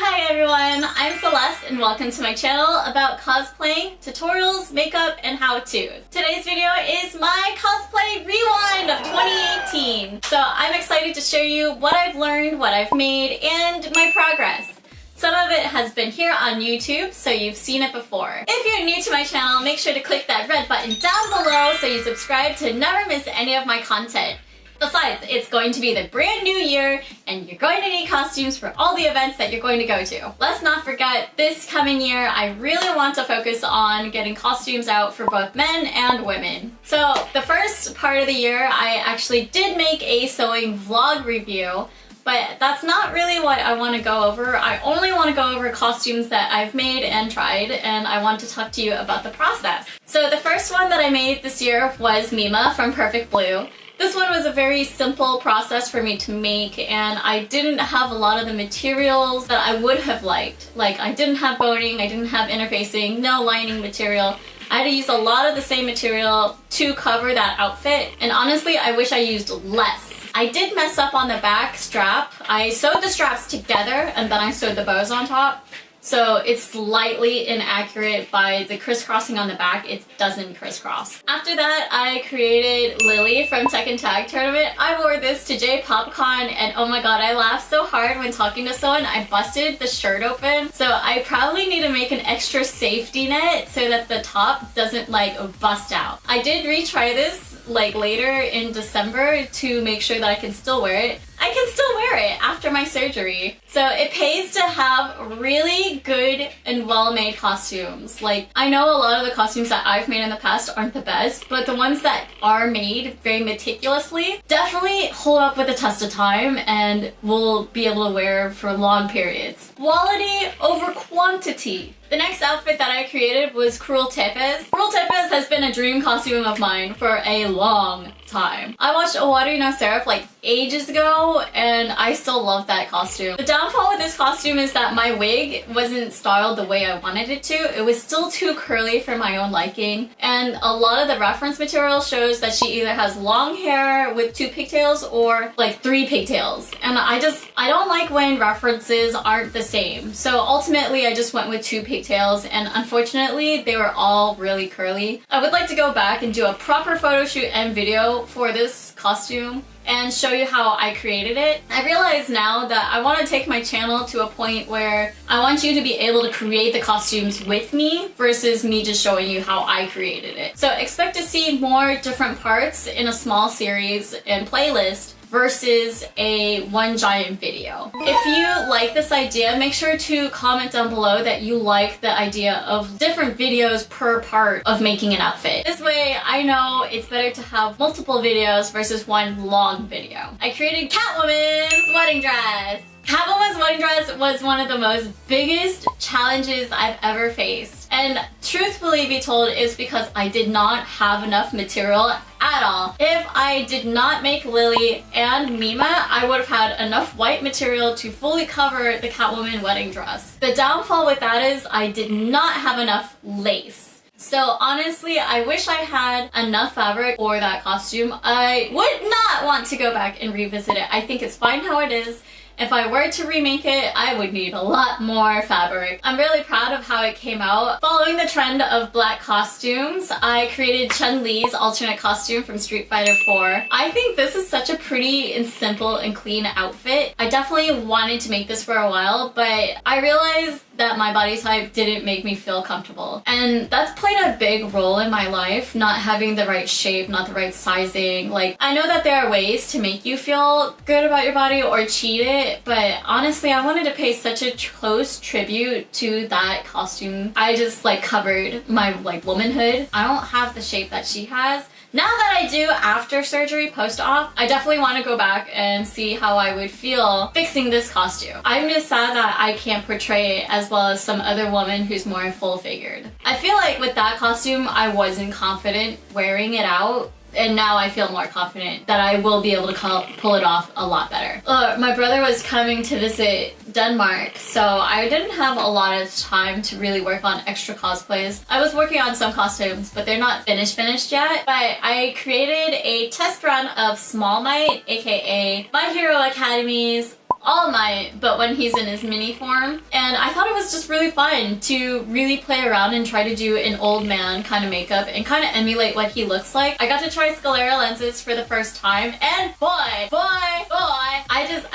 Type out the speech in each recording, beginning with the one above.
Hi everyone, I'm Celeste and welcome to my channel about cosplaying, tutorials, makeup, and how-tos. Today's video is my cosplay rewind of 2018. So I'm excited to show you what I've learned, what I've made, and my progress. Some of it has been here on YouTube, so you've seen it before. If you're new to my channel, make sure to click that red button down below so you subscribe to never miss any of my content. Besides, it's going to be the brand new year and you're going to need costumes for all the events that you're going to go to. Let's not forget, this coming year, I really want to focus on getting costumes out for both men and women. So the first part of the year, I actually did make a sewing vlog review, but that's not really what I want to go over. I only want to go over costumes that I've made and tried, and I want to talk to you about the process. So the first one that I made this year was Mima from Perfect Blue. This one was a very simple process for me to make, and I didn't have a lot of the materials that I would have liked. Like, I didn't have boning, I didn't have interfacing, no lining material. I had to use a lot of the same material to cover that outfit, and honestly, I wish I used less. I did mess up on the back strap. I sewed the straps together, and then I sewed the bows on top. So it's slightly inaccurate by the crisscrossing on the back. It doesn't crisscross. After that, I created Lily from Tekken Tag Tournament. I wore this to J-PopCon and oh my god, I laughed so hard when talking to someone. I busted the shirt open. So I probably need to make an extra safety net so that the top doesn't like bust out. I did retry this like later in December to make sure that I can still wear it. I can still wear it after my surgery. So it pays to have really good and well-made costumes. Like, I know a lot of the costumes that I've made in the past aren't the best, but the ones that are made very meticulously definitely hold up with the test of time and will be able to wear for long periods. Quality over quantity. The next outfit that I created was Cruel Tepes. Cruel Tepes has been a dream costume of mine for a long time. I watched Owari no Seraph like ages ago and I still love that costume. The downfall with this costume is that my wig wasn't styled the way I wanted it to. It was still too curly for my own liking, and a lot of the reference material shows that she either has long hair with 2 pigtails or like 3 pigtails, and I don't like when references aren't the same. So ultimately I just went with 2 pigtails, and unfortunately they were all really curly. I would like to go back and do a proper photo shoot and video for this costume and show you how I created it. I realize now that I want to take my channel to a point where I want you to be able to create the costumes with me versus me just showing you how I created it. So expect to see more different parts in a small series and playlist versus a one giant video. If you like this idea, make sure to comment down below that you like the idea of different videos per part of making an outfit. This way I know it's better to have multiple videos versus one long video. I created Catwoman's wedding dress. Catwoman's wedding dress was one of the most biggest challenges I've ever faced. And truthfully be told, it's because I did not have enough material at all. If I did not make Lily and Mima, I would have had enough white material to fully cover the Catwoman wedding dress. The downfall with that is I did not have enough lace. So honestly, I wish I had enough fabric for that costume. I would not want to go back and revisit it. I think it's fine how it is. If I were to remake it, I would need a lot more fabric. I'm really proud of how it came out. Following the trend of black costumes, I created Chun-Li's alternate costume from Street Fighter 4. I think this is such a pretty and simple and clean outfit. I definitely wanted to make this for a while, but I realized that my body type didn't make me feel comfortable. And that's played a big role in my life, not having the right shape, not the right sizing. Like, I know that there are ways to make you feel good about your body or cheat it, but honestly, I wanted to pay such a close tribute to that costume. I just like covered my like womanhood. I don't have the shape that she has. Now that I do after surgery, post-op, I definitely want to go back and see how I would feel fixing this costume. I'm just sad that I can't portray it as well as some other woman who's more full-figured. I feel like with that costume, I wasn't confident wearing it out. And now I feel more confident that I will be able to pull it off a lot better. My brother was coming to visit Denmark, so I didn't have a lot of time to really work on extra cosplays. I was working on some costumes, but they're not finished yet. But I created a test run of Small Might, aka My Hero Academy's All Might, but when he's in his mini form. And I thought it was just really fun to really play around and try to do an old man kind of makeup and kind of emulate what he looks like. I got to try sclera lenses for the first time, and boy,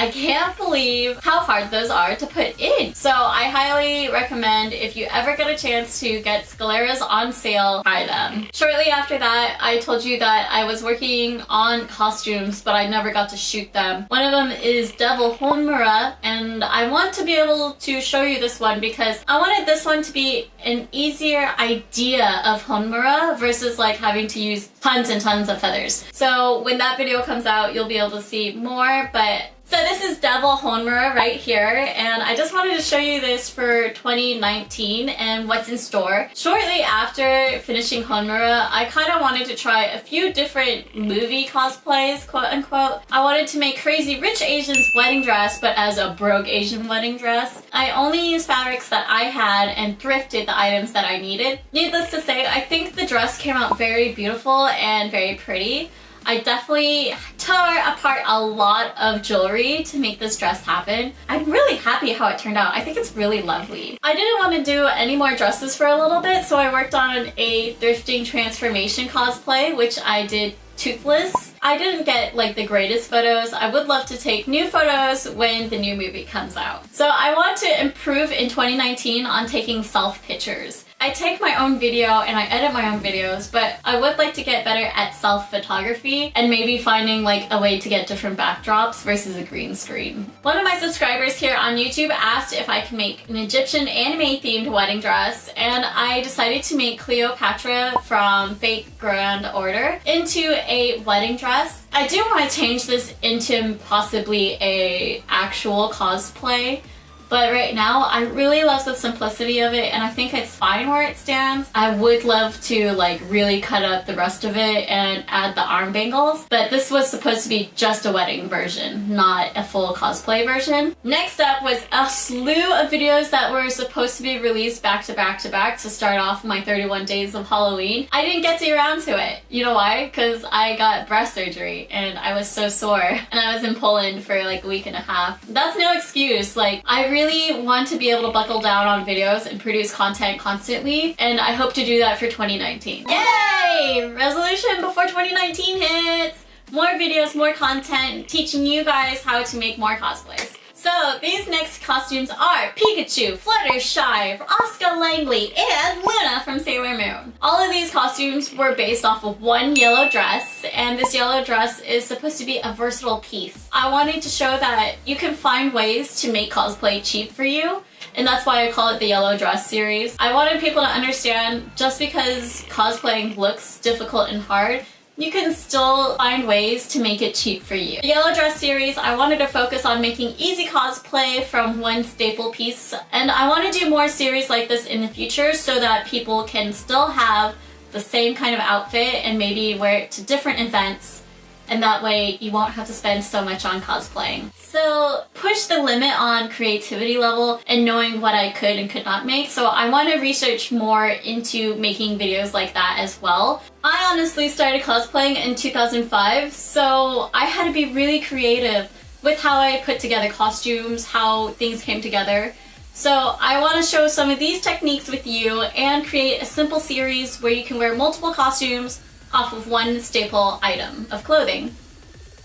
I can't believe how hard those are to put in. So I highly recommend, if you ever get a chance to get scleras on sale, try them. Shortly after that, I told you that I was working on costumes, but I never got to shoot them. One of them is Devil Honmura, and I want to be able to show you this one because I wanted this one to be an easier idea of Honmura versus like having to use tons and tons of feathers. So when that video comes out, you'll be able to see more, but so this is Devil Honmura right here, and I just wanted to show you this for 2019 and what's in store. Shortly after finishing Honmura, I kind of wanted to try a few different movie cosplays, quote unquote. I wanted to make Crazy Rich Asian's wedding dress, but as a broke Asian wedding dress. I only used fabrics that I had and thrifted the items that I needed. Needless to say, I think the dress came out very beautiful and very pretty. I definitely tore apart a lot of jewelry to make this dress happen. I'm really happy how it turned out. I think it's really lovely. I didn't want to do any more dresses for a little bit, so I worked on a thrifting transformation cosplay, which I did toothless. I didn't get like the greatest photos. I would love to take new photos when the new movie comes out. So I want to improve in 2019 on taking self pictures. I take my own video and I edit my own videos, but I would like to get better at self photography and maybe finding like a way to get different backdrops versus a green screen. One of my subscribers here on YouTube asked if I can make an Egyptian anime themed wedding dress, and I decided to make Cleopatra from Fate Grand Order into a wedding dress. I do want to change this into possibly a actual cosplay, but right now I really love the simplicity of it and I think it's fine where it stands. I would love to like really cut up the rest of it and add the arm bangles, but this was supposed to be just a wedding version, not a full cosplay version. Next up was a slew of videos that were supposed to be released back to back to back to start off my 31 days of Halloween. I didn't get to get around to it. You know why? Because I got breast surgery and I was so sore and I was in Poland for like a week and a half. That's no excuse. Like, I really want to be able to buckle down on videos and produce content constantly, and I hope to do that for 2019. Yay! Resolution before 2019 hits! More videos, more content, teaching you guys how to make more cosplays. So these next costumes are Pikachu, Fluttershy, Oscar Langley, and Luna from Sailor Moon. All of these costumes were based off of one yellow dress, and this yellow dress is supposed to be a versatile piece. I wanted to show that you can find ways to make cosplay cheap for you, and that's why I call it the Yellow Dress series. I wanted people to understand just because cosplaying looks difficult and hard, you can still find ways to make it cheap for you. The Yellow Dress series, I wanted to focus on making easy cosplay from one staple piece, and I want to do more series like this in the future so that people can still have the same kind of outfit and maybe wear it to different events, and that way you won't have to spend so much on cosplaying. So push the limit on creativity level and knowing what I could and could not make, so I want to research more into making videos like that as well. I honestly started cosplaying in 2005, so I had to be really creative with how I put together costumes, how things came together. So I want to show some of these techniques with you and create a simple series where you can wear multiple costumes off of one staple item of clothing.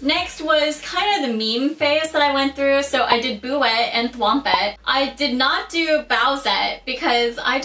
Next was kind of the meme phase that I went through, so I did Bouette and Thwompette. I did not do Bowsette because I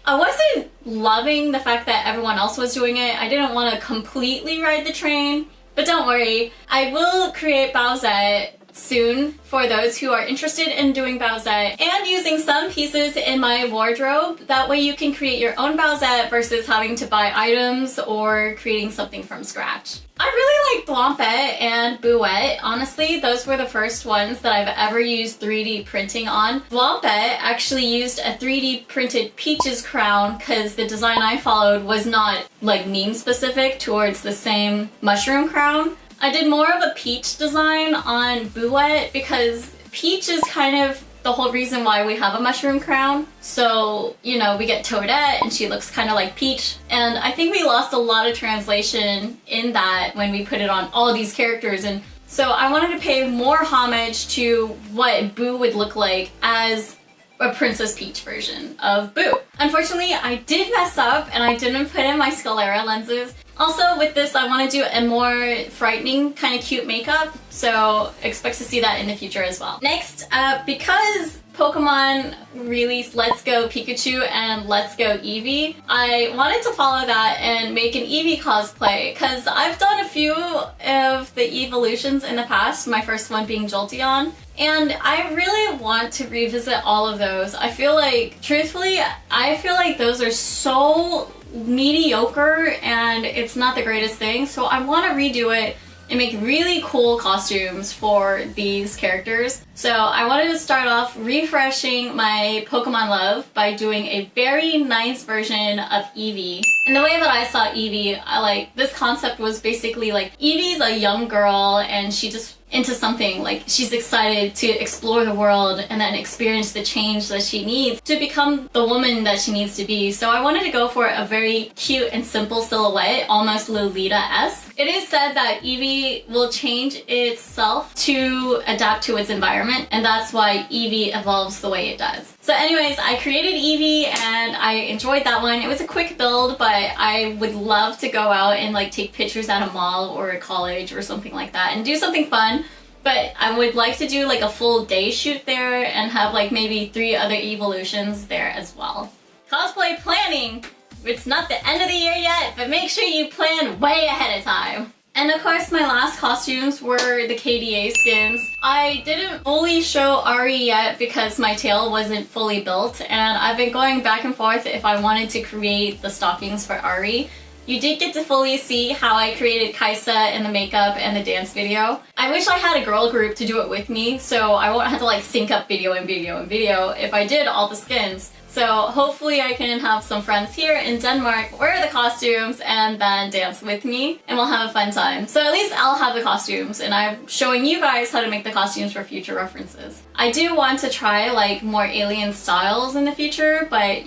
wasn't loving the fact that everyone else was doing it. I didn't want to completely ride the train, but don't worry, I will create Bowsette soon for those who are interested in doing Bowsette and using some pieces in my wardrobe. That way you can create your own Bowsette versus having to buy items or creating something from scratch. I really like Thwompette and Bouette. Honestly, those were the first ones that I've ever used 3D printing on. Thwompette actually used a 3D printed Peach's crown because the design I followed was not like meme specific towards the same mushroom crown. I did more of a Peach design on Bouette because Peach is kind of the whole reason why we have a mushroom crown. So, you know, we get Toadette and she looks kind of like Peach. And I think we lost a lot of translation in that when we put it on all these characters, and So I wanted to pay more homage to what Boo would look like as a Princess Peach version of Boo. Unfortunately, I did mess up and I didn't put in my sclera lenses. Also, with this, I want to do a more frightening, kind of cute makeup, so expect to see that in the future as well. Next, because Pokemon released Let's Go Pikachu and Let's Go Eevee, I wanted to follow that and make an Eevee cosplay, because I've done a few of the evolutions in the past, my first one being Jolteon, and I really want to revisit all of those. I feel like, truthfully, I feel like those are so mediocre and it's not the greatest thing, so I want to redo it and make really cool costumes for these characters. So I wanted to start off refreshing my Pokemon love by doing a very nice version of Eevee. And the way that I saw Eevee, this concept was basically like Eevee's a young girl and she just into something, like she's excited to explore the world and then experience the change that she needs to become the woman that she needs to be. So I wanted to go for a very cute and simple silhouette, almost Lolita-esque. It is said that Eevee will change itself to adapt to its environment, and that's why Eevee evolves the way it does. So anyways, I created Eevee and I enjoyed that one. It was a quick build, but I would love to go out and take pictures at a mall or a college or something like that and do something fun. But I would like to do a full day shoot there and have maybe 3 other evolutions there as well. Cosplay planning! It's not the end of the year yet, but make sure you plan way ahead of time. And of course, my last costumes were the KDA skins. I didn't fully show Ari yet because my tail wasn't fully built, and I've been going back and forth if I wanted to create the stockings for Ari. You did get to fully see how I created Kaisa in the makeup and the dance video. I wish I had a girl group to do it with me, so I won't have to sync up video and video and video if I did all the skins. So hopefully I can have some friends here in Denmark wear the costumes and then dance with me, and we'll have a fun time. So at least I'll have the costumes, and I'm showing you guys how to make the costumes for future references. I do want to try more alien styles in the future, but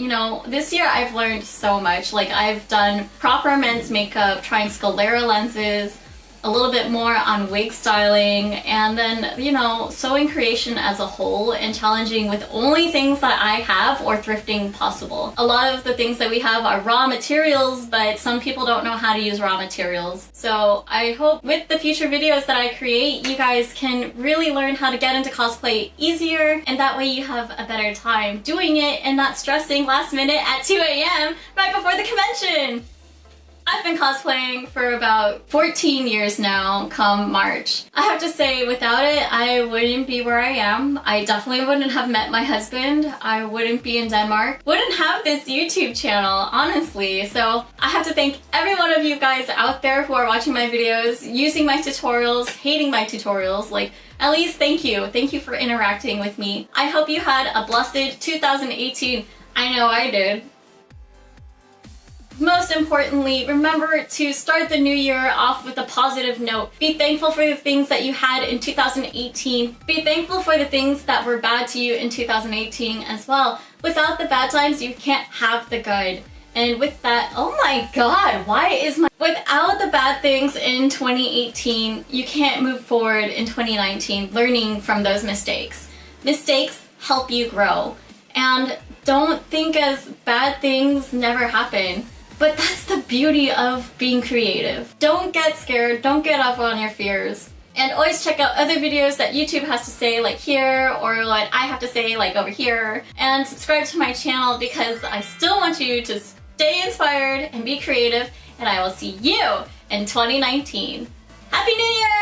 this year I've learned so much. I've done proper men's makeup, trying sclera lenses, a little bit more on wig styling, and then, sewing creation as a whole and challenging with only things that I have or thrifting possible. A lot of the things that we have are raw materials, but some people don't know how to use raw materials. So I hope with the future videos that I create, you guys can really learn how to get into cosplay easier, and that way you have a better time doing it and not stressing last minute at 2 a.m. right before the convention. I've been cosplaying for about 14 years now, come March. I have to say, without it, I wouldn't be where I am. I definitely wouldn't have met my husband. I wouldn't be in Denmark. Wouldn't have this YouTube channel, honestly. So I have to thank every one of you guys out there who are watching my videos, using my tutorials, hating my tutorials. At least thank you. Thank you for interacting with me. I hope you had a blessed 2018. I know I did. Most importantly, remember to start the new year off with a positive note. Be thankful for the things that you had in 2018. Be thankful for the things that were bad to you in 2018 as well. Without the bad times, you can't have the good. And with that, oh my god, without the bad things in 2018, you can't move forward in 2019 learning from those mistakes. Mistakes help you grow. And don't think as bad things never happen. But that's the beauty of being creative. Don't get scared, don't get up on your fears. And always check out other videos that YouTube has to say here, or what I have to say over here. And subscribe to my channel because I still want you to stay inspired and be creative, and I will see you in 2019. Happy New Year!